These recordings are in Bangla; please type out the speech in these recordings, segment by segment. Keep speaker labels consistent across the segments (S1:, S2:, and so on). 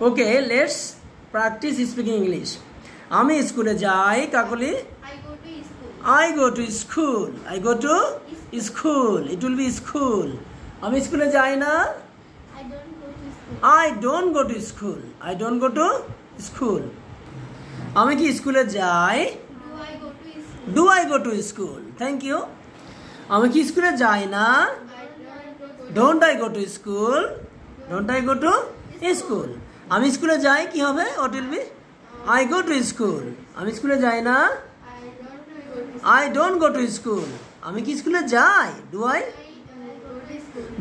S1: Okay, let's practice speaking English. আমি স্কুলে যাই কাকলি। I go to school. I go to school. It will be school. আমি স্কুলে যাই না। I don't go to school. I don't go to school. আমি কি স্কুলে যাই? Do I go to school? Thank you. আমি কি স্কুলে যাই না? Don't I go to school? Don't I go to school? আমি স্কুলে যাই কি হবে? What will be? I go to school. আমি স্কুলে যাই না? I don't go to school. আমি কি স্কুলে যাই?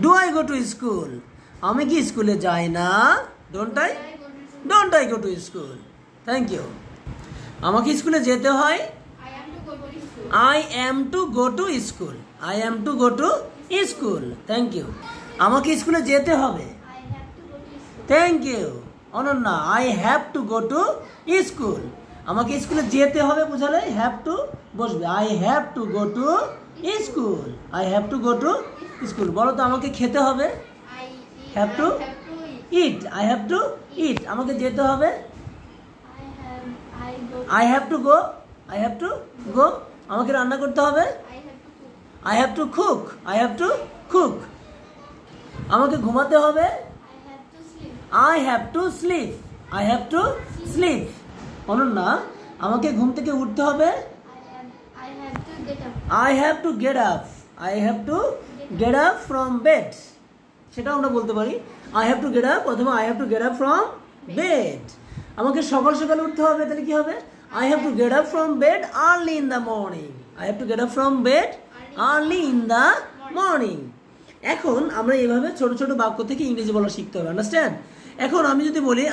S1: Do I go to school? আমি কি স্কুলে যাই না? Don't I go to school? Thank you. আমাকে স্কুলে যেতে হয়? I am to go to school. I am to go to school. Thank you. আমাকে স্কুলে যেতে হবে? Thank you. Ananya, I have to go to school. আমাকে স্কুলে যেতে হবে বুঝালে have to বসবে। I have to go to school. I have to go to school. বলো তো আমাকে খেতে হবে? Have to eat. I have to eat. আমাকে যেতে হবে? I have to go. I have to go. আমাকে রান্না করতে হবে? I have to cook. I have to cook. আমাকে ঘুমাতে হবে? I have to sleep. I have to sleep. Ananya, আমাকে ঘুম থেকে উঠতে হবে? I have to get up. I have to get up from bed. সেটা আমরা বলতে পারি I have to get up অথবা I have to get up from bed. আমাকে সকাল সকাল উঠতে হবে, তাহলে কি হবে? I have to get up from bed early in the morning. I have to get up from bed early in the morning. এখন আমরা এইভাবে ছোট ছোট বাক্য থেকে ইংরেজি বলা শিখতে হবে, আন্ডারস্ট্যান্ড? এখন আমি যদি বলি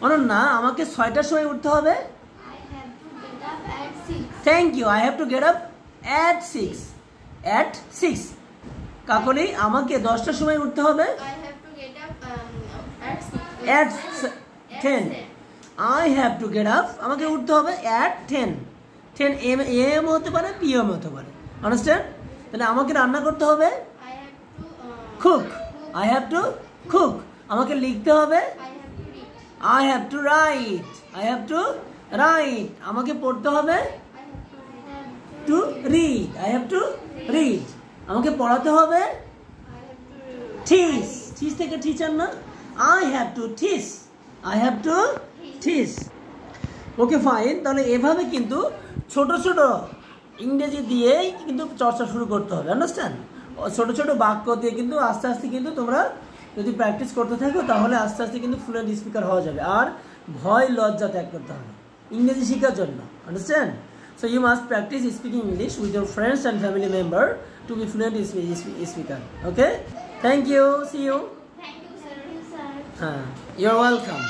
S1: অনন্যা, আমাকে 6টার সময় উঠতে হবে? Thank you. I have to get up at 6. At 6. কাকলি, আমাকে 10টার সময় উঠতে হবে? At 10. I have to get up. আমাকে উঠতে হবে at 10. 10 AM হতে পারে, PM হতে পারে, আন্ডারস্ট্যান্ড? তাহলে আমাকে রান্না করতে হবে? Cook. I have to cook. আমাকে লিখতে হবে? I have to write. I have to write. আমাকে পড়তে হবে? To read. I have to read. আমাকে পড়াতে হবে? Teach. Teach থেকে টিচার না? I have to teach. I have to teach. Okay fine. তাহলে এভাবে কিন্তু ছোট ছোট ইংরেজি দিয়েই কিন্তু চর্চা শুরু করতে হবে, আন্ডারস্ট্যান্ড? ছোট ছোট বাক্য দিয়ে কিন্তু আস্তে আস্তে কিন্তু তোমরা যদি প্র্যাকটিস করতে থাকো তাহলে আস্তে আস্তে কিন্তু ফ্লুয়েন্ট স্পিকার হওয়া যাবে। আর ভয় লজ্জা ত্যাগ করতে হবে ইংরেজি শেখার জন্য, understand? So you must practice speaking English with your friends and family member to be fluent speaker. Okay? Thank you. See you.
S2: Thank you, sir.
S1: You're welcome.